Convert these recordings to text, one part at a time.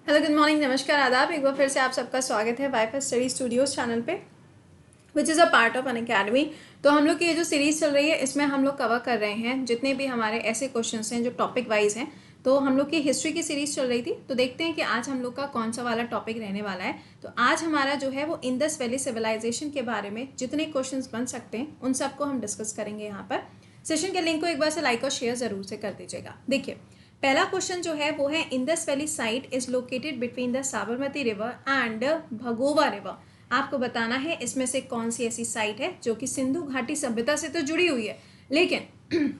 Hello, good morning, नमस्कार, आदाब। एक बार फिर से आप सबका स्वागत है वाईफाई स्टडी स्टूडियोज चैनल पे, which is a part of an academy. तो हम लोग की ये जो सीरीज़ चल रही है इसमें हम लोग कवर कर रहे हैं जितने भी हमारे ऐसे क्वेश्चंस हैं जो टॉपिक वाइज हैं। तो हम लोग की हिस्ट्री की सीरीज़ चल रही थी, तो देखते हैं कि आज हम लोग का कौन सा वाला टॉपिक रहने वाला है। तो आज हमारा जो है वो इंडस वैली सिविलाइजेशन के बारे में जितने क्वेश्चन बन सकते हैं उन सबको हम डिस्कस करेंगे यहाँ पर। सेशन के लिंक को एक बार से लाइक और शेयर ज़रूर से कर दीजिएगा। देखिए, पहला क्वेश्चन जो है वो है Indus valley site is located between the Sabarmati river and Bhogava river. आपको बताना है इसमें से कौन सी ऐसी साइट है जो कि सिंधु घाटी सभ्यता से तो जुड़ी हुई है, लेकिन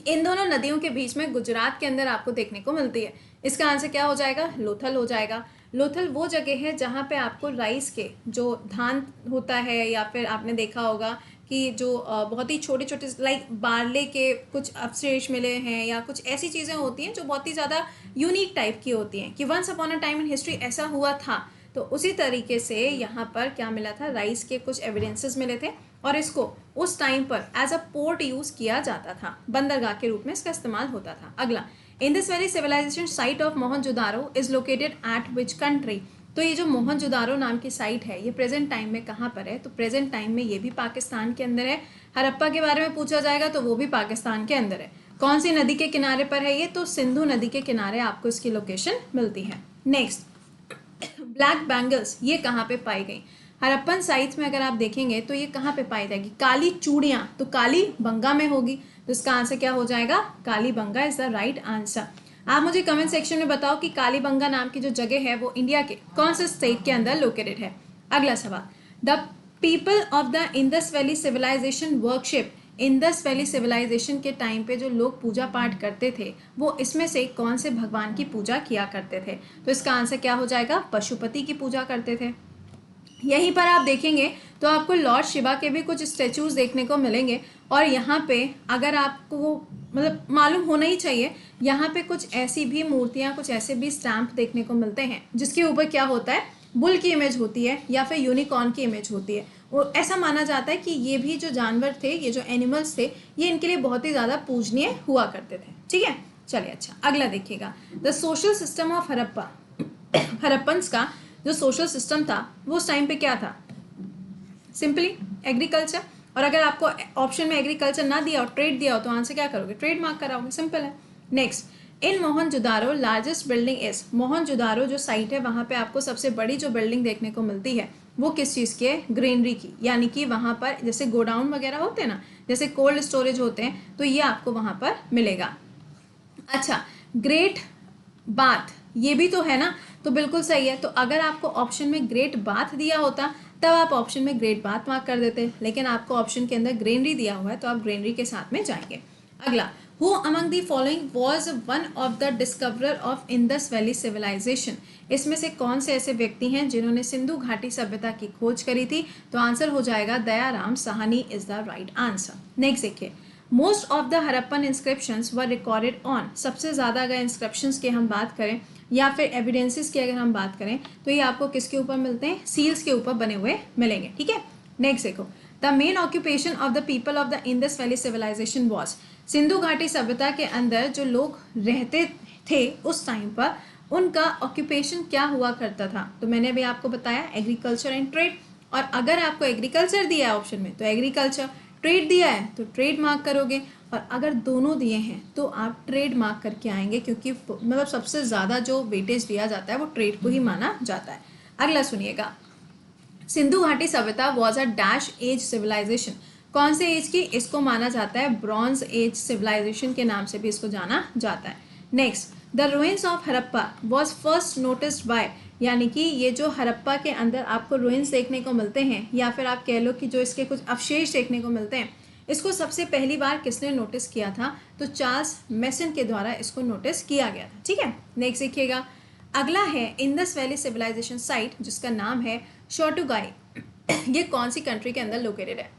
इन दोनों नदियों के बीच में गुजरात के अंदर आपको देखने को मिलती है। इसका आंसर क्या हो जाएगा? लोथल हो जाएगा। लोथल वो जगह है जहाँ पे आपको राइस के जो धान होता है, या फिर आपने देखा होगा कि जो बहुत ही छोटे छोटे लाइक बारले के कुछ अवशेष मिले हैं, या कुछ ऐसी चीज़ें होती हैं जो बहुत ही ज़्यादा यूनिक टाइप की होती हैं कि once upon a time in history ऐसा हुआ था। तो उसी तरीके से यहाँ पर क्या मिला था? राइस के कुछ एविडेंसेस मिले थे और इसको उस टाइम पर एज अ पोर्ट यूज़ किया जाता था, बंदरगाह के रूप में इसका इस्तेमाल होता था। अगला, Indus Valley civilisation site of Mohenjodaro is located at which country. तो ये जो मोहनजोदारो नाम की साइट है ये प्रेजेंट टाइम में कहाँ पर है? तो प्रेजेंट टाइम में ये भी पाकिस्तान के अंदर है। हड़प्पा के बारे में पूछा जाएगा तो वो भी पाकिस्तान के अंदर है। कौन सी नदी के किनारे पर है ये? तो सिंधु नदी के किनारे आपको इसकी लोकेशन मिलती है। नेक्स्ट, ब्लैक बैंगल्स ये कहाँ पे पाई गई? हड़प्पन साइट्स में अगर आप देखेंगे तो ये कहाँ पे पाई जाएगी? काली चूड़ियाँ, तो काली बंगा में होगी। तो इसका आंसर क्या हो जाएगा? काली बंगा इज द राइट आंसर। आप मुझे कमेंट सेक्शन में बताओ कि काली बंगा नाम की जो जगह है वो इंडिया के कौन से स्टेट के अंदर लोकेटेड है। अगला सवाल, the people of the Indus Valley civilisation worship. Indus Valley civilisation के टाइम पे जो लोग पूजा पाठ करते थे वो इसमें से कौन से भगवान की पूजा किया करते थे? तो इसका आंसर क्या हो जाएगा? पशुपति की पूजा करते थे। यहीं पर आप देखेंगे तो आपको लॉर्ड शिवा के भी कुछ स्टेचूज देखने को मिलेंगे, और यहाँ पे अगर आपको मतलब मालूम होना ही चाहिए, यहाँ पे कुछ ऐसी भी मूर्तियाँ, कुछ ऐसे भी स्टैंप देखने को मिलते हैं जिसके ऊपर क्या होता है? बुल की इमेज होती है या फिर यूनिकॉर्न की इमेज होती है। और ऐसा माना जाता है कि ये भी जो जानवर थे, ये जो एनिमल्स थे, ये इनके लिए बहुत ही ज़्यादा पूजनीय हुआ करते थे। ठीक है, चलिए अच्छा अगला देखिएगा। The social system of Harappa. Harappans का जो सोशल सिस्टम था वो उस टाइम पे क्या था? Simply agriculture. और अगर आपको ऑप्शन में एग्रीकल्चर ना दिया और ट्रेड दिया हो तो आंसर क्या करोगे? ट्रेड मार्क कराओगे, सिंपल है। Next, in Mohenjodaro largest building is. Mohenjodaro जो साइट है वहाँ पे आपको सबसे बड़ी जो बिल्डिंग देखने को मिलती है वो किस चीज़ की है? ग्रेनरी की, यानी कि वहाँ पर जैसे गोडाउन वगैरह होते हैं ना, जैसे कोल्ड स्टोरेज होते हैं, तो ये आपको वहाँ पर मिलेगा। अच्छा, ग्रेट बाथ ये भी तो है ना, तो बिल्कुल सही है। तो अगर आपको ऑप्शन में ग्रेट बाथ दिया होता तब आप ऑप्शन में ग्रेट बाथ मार्क कर देते, लेकिन आपको ऑप्शन के अंदर ग्रेनरी दिया हुआ है तो आप ग्रेनरी के साथ में जाएंगे। अगला, who among the following was one of the discoverer of Indus Valley civilisation. इसमें से कौन से ऐसे व्यक्ति हैं जिन्होंने सिंधु घाटी सभ्यता की खोज करी थी? तो आंसर हो जाएगा Dayaram Sahni is the right answer. Next देखिए, most of the Harappan inscriptions were recorded on. सबसे ज़्यादा अगर इंस्क्रिप्शंस की हम बात करें या फिर एविडेंसेस की अगर हम बात करें तो ये आपको किसके ऊपर मिलते हैं? सील्स के ऊपर बने हुए मिलेंगे। ठीक है, नेक्स्ट देखो, the main occupation of the people of the Indus Valley civilisation was. Sindhu घाटी सभ्यता के अंदर जो लोग रहते थे उस टाइम पर उनका ऑक्यूपेशन क्या हुआ करता था? तो मैंने अभी आपको बताया एग्रीकल्चर एंड ट्रेड। और अगर आपको एग्रीकल्चर दिया है ऑप्शन में तो एग्रीकल्चर, ट्रेड दिया है तो ट्रेड मार्क करोगे, और अगर दोनों दिए हैं तो आप ट्रेड मार्क करके आएंगे, क्योंकि मतलब सबसे ज़्यादा जो वेटेज दिया जाता है वो ट्रेड को ही माना जाता है। अगला सुनिएगा, सिंधु घाटी सभ्यता was a dash age civilisation. कौन से एज की? इसको माना जाता है ब्रॉन्ज एज सिविलाइजेशन के नाम से भी इसको जाना जाता है। Next, the ruins of Harappa was first noticed bye. यानी कि ये जो हड़प्पा के अंदर आपको रुइंस देखने को मिलते हैं, या फिर आप कह लो कि जो इसके कुछ अवशेष देखने को मिलते हैं, इसको सबसे पहली बार किसने नोटिस किया था? तो चार्ल्स मेसन के द्वारा इसको नोटिस किया गया था। ठीक है, नेक्स्ट देखिएगा, अगला है इंडस वैली सिविलाइजेशन साइट जिसका नाम है शोटुगाई। ये कौन सी कंट्री के अंदर लोकेटेड है?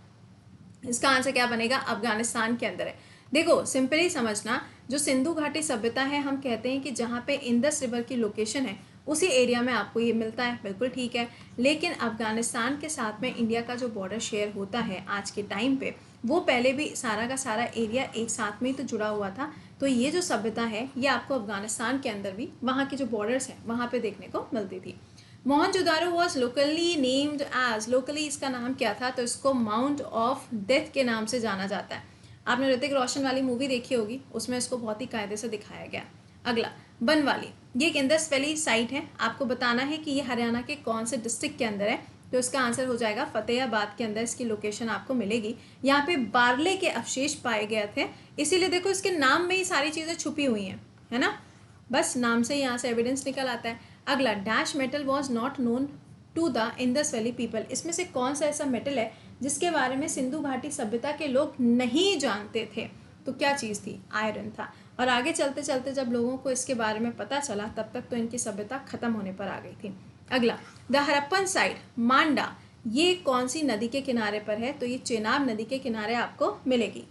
इसका आंसर क्या बनेगा? अफगानिस्तान के अंदर है। देखो सिंपली समझना, जो सिंधु घाटी सभ्यता है हम कहते हैं कि जहाँ पे इंडस रिवर की लोकेशन है उसी एरिया में आपको ये मिलता है, बिल्कुल ठीक है। लेकिन अफगानिस्तान के साथ में इंडिया का जो बॉर्डर शेयर होता है आज के टाइम पे, वो पहले भी सारा का सारा एरिया एक साथ में ही तो जुड़ा हुआ था। तो ये जो सभ्यता है ये आपको अफगानिस्तान के अंदर भी वहाँ के जो बॉर्डर्स हैं वहाँ पे देखने को मिलती थी। Mohenjodaro was locally named as, locally इसका नाम क्या था, तो इसको माउंट ऑफ डेथ के नाम से जाना जाता है। आपने ऋतिक रोशन वाली मूवी देखी होगी, उसमें इसको बहुत ही कायदे से दिखाया गया। अगला बनवाली, ये एक इंडस वैली साइट है। आपको बताना है कि ये हरियाणा के कौन से डिस्ट्रिक्ट के अंदर है, तो इसका आंसर हो जाएगा फतेहाबाद के अंदर इसकी लोकेशन आपको मिलेगी। यहाँ पे बार्ले के अवशेष पाए गए थे, इसीलिए देखो इसके नाम में ही सारी चीज़ें छुपी हुई हैं, है ना, बस नाम से ही यहाँ से एविडेंस निकल आता है। अगला dash metal was not known to the Indus Valley people, इसमें से कौन सा ऐसा मेटल है जिसके बारे में सिंधु घाटी सभ्यता के लोग नहीं जानते थे, तो क्या चीज़ थी, आयरन था। और आगे चलते चलते जब लोगों को इसके बारे में पता चला तब तक तो इनकी सभ्यता खत्म होने पर आ गई थी। अगला द हरप्पन साइट मांडा, ये कौन सी नदी के किनारे पर है, तो ये चेनाब नदी के किनारे आपको मिलेगी।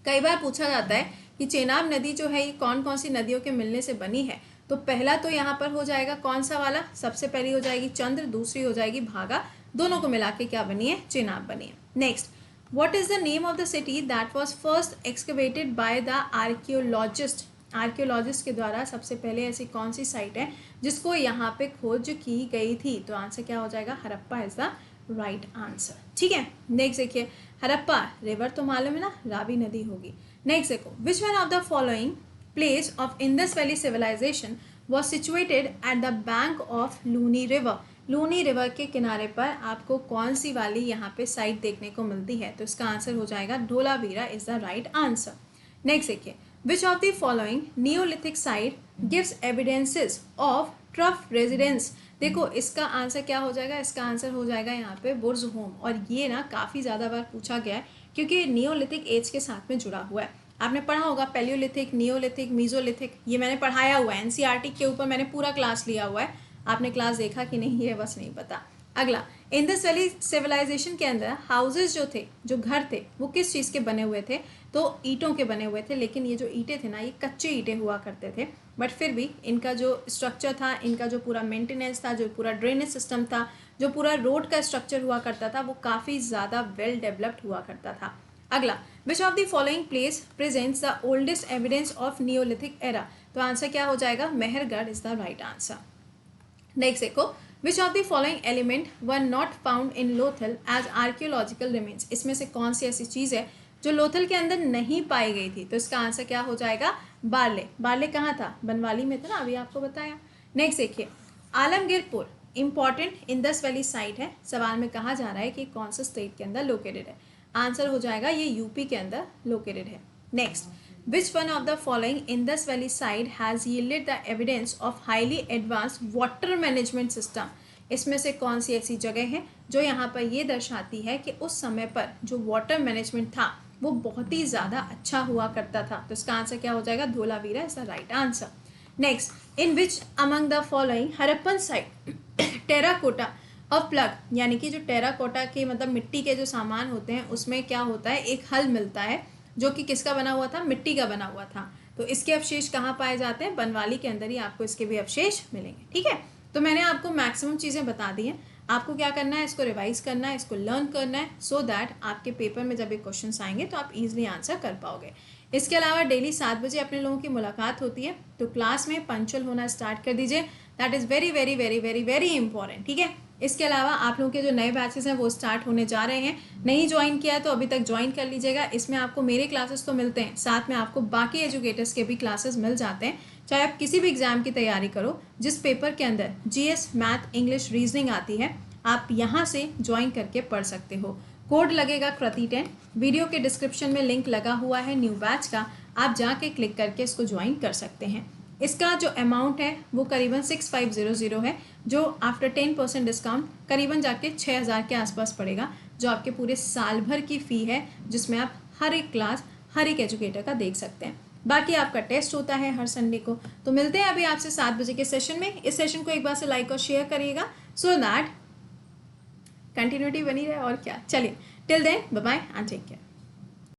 कई बार पूछा जाता है कि चेनाब नदी जो है ये कौन कौन सी नदियों के मिलने से बनी है, तो पहला तो यहाँ पर हो जाएगा कौन सा वाला, सबसे पहली हो जाएगी चंद्र, दूसरी हो जाएगी भागा, दोनों को मिला के क्या बनी है, चेनाब बनी है। Next, what is the name of the city that was first excavated by the archaeologist, archaeologist के द्वारा सबसे पहले ऐसी कौन सी साइट है जिसको यहाँ पे खोज की गई थी, तो आंसर क्या हो जाएगा, Harappa is the right answer. ठीक है, नेक्स्ट देखिए, हरप्पा रिवर तो मालूम है ना, रावी नदी होगी। नेक्स्ट देखो, which one of the following place of Indus Valley civilisation was situated at the bank of Luni river, Luni river के किनारे पर आपको कौन सी वाली यहाँ पे साइट देखने को मिलती है, तो इसका आंसर हो जाएगा Dholavira is the right answer. Next देखिए, which of the following neolithic site gives evidences of trough residence, देखो इसका आंसर क्या हो जाएगा, इसका आंसर हो जाएगा यहाँ पे बुर्ज होम, और ये ना काफ़ी ज़्यादा बार पूछा गया है क्योंकि नियोलिथिक एज के साथ में जुड़ा हुआ है। आपने पढ़ा होगा पेलियोलिथिक, नियोलिथिक, मीजोलिथिक, ये मैंने पढ़ाया हुआ है, एनसीईआरटी के ऊपर मैंने पूरा क्लास लिया हुआ है, आपने क्लास देखा कि नहीं ये बस नहीं पता। अगला, इंडस वैली सिविलाइजेशन के अंदर हाउसेज जो थे, जो घर थे, वो किस चीज़ के बने हुए थे, तो ईंटों के बने हुए थे, लेकिन ये जो ईंटें थे ना ये कच्चे ईंटें हुआ करते थे, बट फिर भी इनका जो स्ट्रक्चर था, इनका जो पूरा मेंटेनेंस था, जो पूरा ड्रेनेज सिस्टम था, जो पूरा रोड का स्ट्रक्चर हुआ करता था, वो काफ़ी ज़्यादा वेल डेवलप्ड हुआ करता था। अगला, which of the following place presents the oldest evidence of neolithic era, तो आंसर क्या हो जाएगा, Mehrgarh is the right answer. Next देखो, which of the following element were not found in Lothal as archaeological remains, इसमें से कौन सी ऐसी चीज़ है जो लोथल के अंदर नहीं पाई गई थी, तो इसका आंसर क्या हो जाएगा, बारले। बारले कहाँ था, बनवाली में था ना, अभी आपको बताया। नेक्स्ट देखिए, Alamgirpur important Indus valley site है, सवाल में कहा जा रहा है कि कौन सा स्टेट के अंदर लोकेटेड है, आंसर हो जाएगा ये यूपी के अंदर लोकेटेड है। Next, which one of the following Indus valley site has yielded the evidence of highly advanced water management system, इसमें से कौन सी ऐसी जगह है जो यहाँ पर ये दर्शाती है कि उस समय पर जो वाटर मैनेजमेंट था वो बहुत ही ज़्यादा अच्छा हुआ करता था, तो इसका आंसर क्या हो जाएगा, Dholavira is the right answer. Next, in which among the following Harappan site terracotta of plug, यानी कि जो टेराकोटा के मतलब मिट्टी के जो सामान होते हैं उसमें क्या होता है, एक हल मिलता है जो कि किसका बना हुआ था, मिट्टी का बना हुआ था, तो इसके अवशेष कहाँ पाए जाते हैं, बनवाली के अंदर ही आपको इसके भी अवशेष मिलेंगे। ठीक है, तो मैंने आपको मैक्सिमम चीज़ें बता दी हैं, आपको क्या करना है, इसको रिवाइज करना है, इसको लर्न करना है, सो दैट आपके पेपर में जब ये क्वेश्चन आएंगे तो आप इजीली आंसर कर पाओगे। इसके अलावा डेली 7 बजे अपने लोगों की मुलाकात होती है, तो क्लास में पंक्चुअल होना स्टार्ट कर दीजिए, that is very very very very very important. ठीक है, इसके अलावा आप लोगों के जो नए बैचेस हैं वो स्टार्ट होने जा रहे हैं, नहीं ज्वाइन किया है तो अभी तक ज्वाइन कर लीजिएगा। इसमें आपको मेरे क्लासेस तो मिलते हैं, साथ में आपको बाकी एजुकेटर्स के भी क्लासेस मिल जाते हैं, चाहे आप किसी भी एग्जाम की तैयारी करो, जिस पेपर के अंदर जीएस, मैथ, इंग्लिश, रीजनिंग आती है, आप यहाँ से ज्वाइन करके पढ़ सकते हो। कोड लगेगा कृति10, वीडियो के डिस्क्रिप्शन में लिंक लगा हुआ है न्यू बैच का, आप जाके क्लिक करके इसको ज्वाइन कर सकते हैं। इसका जो अमाउंट है वो करीबन 6500 है, जो आफ्टर 10% डिस्काउंट करीबन जाके 6000 के आसपास पड़ेगा, जो आपके पूरे साल भर की फ़ी है, जिसमें आप हर एक क्लास हर एक एजुकेटर का देख सकते हैं। बाकी आपका टेस्ट होता है हर संडे को। तो मिलते हैं अभी आपसे 7 बजे के सेशन में। इस सेशन को एक बार से लाइक और शेयर करिएगा, सो दैट कंटिन्यूटी बनी रहे। और क्या, चलिए till then bye bye and take care.